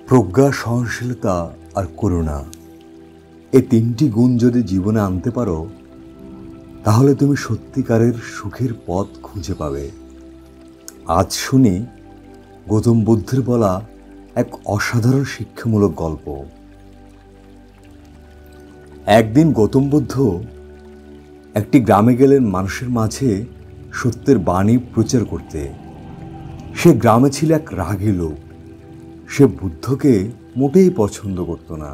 প্রজ্ঞা, সহনশীলতা আর করুণা, এই তিনটি গুণ যদি জীবনে আনতে পারো তাহলে তুমি সত্যিকারের সুখের পথ খুঁজে পাবে। আজ শুনি গৌতম বুদ্ধের বলা এক অসাধারণ শিক্ষামূলক গল্প। একদিন গৌতম বুদ্ধ একটি গ্রামে গেলেন মানুষের মাঝে সত্যের বাণী প্রচার করতে। সে গ্রামে ছিল এক রাগী লোক। সে বুদ্ধকে মোটেই পছন্দ করত না।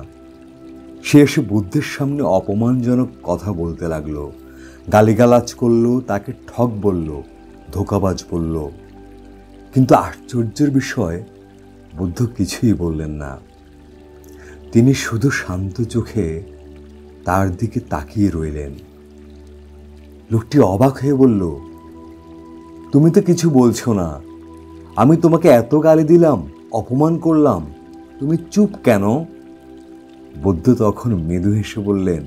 সে এসে বুদ্ধের সামনে অপমানজনক কথা বলতে লাগলো, গালিগালাজ করলো, তাকে ঠক বলল, ধোঁকাবাজ বলল। কিন্তু আশ্চর্যের বিষয়, বুদ্ধ কিছুই বললেন না। তিনি শুধু শান্ত চোখে তার দিকে তাকিয়ে রইলেন। লোকটি অবাক হয়ে বলল, তুমি তো কিছু বলছো না, আমি তোমাকে এত গালি দিলাম, অপমান করলাম, তুমি চুপ কেন? বুদ্ধ তখন মৃদু হেসে বললেন,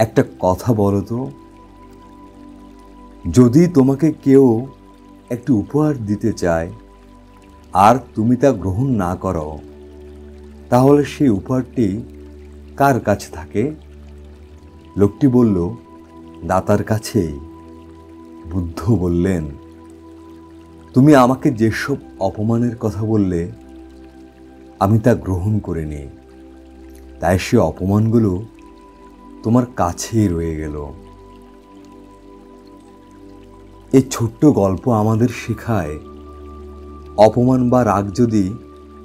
একটা কথা বলো তো, যদি তোমাকে কেউ একটি উপহার দিতে চায় আর তুমি তা গ্রহণ না করো, তাহলে সেই উপহারটি কার কাছে থাকে? লোকটি বলল, দাতার কাছেই। বুদ্ধ বললেন, তুমি আমাকে যেসব অপমানের কথা বললে আমি তা গ্রহণ করে নিই, তাই সে অপমানগুলো তোমার কাছেই রয়ে গেল। এই ছোট্ট গল্প আমাদের শেখায়, অপমান বা রাগ যদি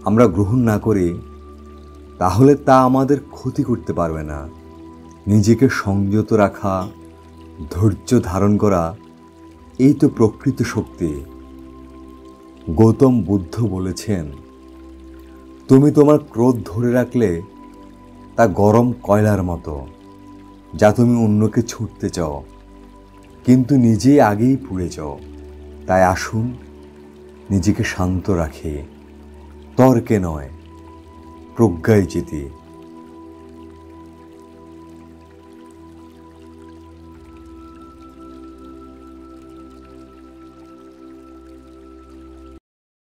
আমরা গ্রহণ না করি তাহলে তা আমাদের ক্ষতি করতে পারবে না। নিজেকে সংযত রাখা, ধৈর্য ধারণ করা, এই তো প্রকৃত শক্তি। গৌতম বুদ্ধ বলেছেন, তুমি তোমার ক্রোধ ধরে রাখলে তা গরম কয়লার মতো, যা তুমি অন্যকে ছুটতে চাও কিন্তু নিজেই আগেই পুড়ে যাও। তাই আসুন নিজেকে শান্ত রাখি, তর্কে নয়, প্রজ্ঞায় জিতি।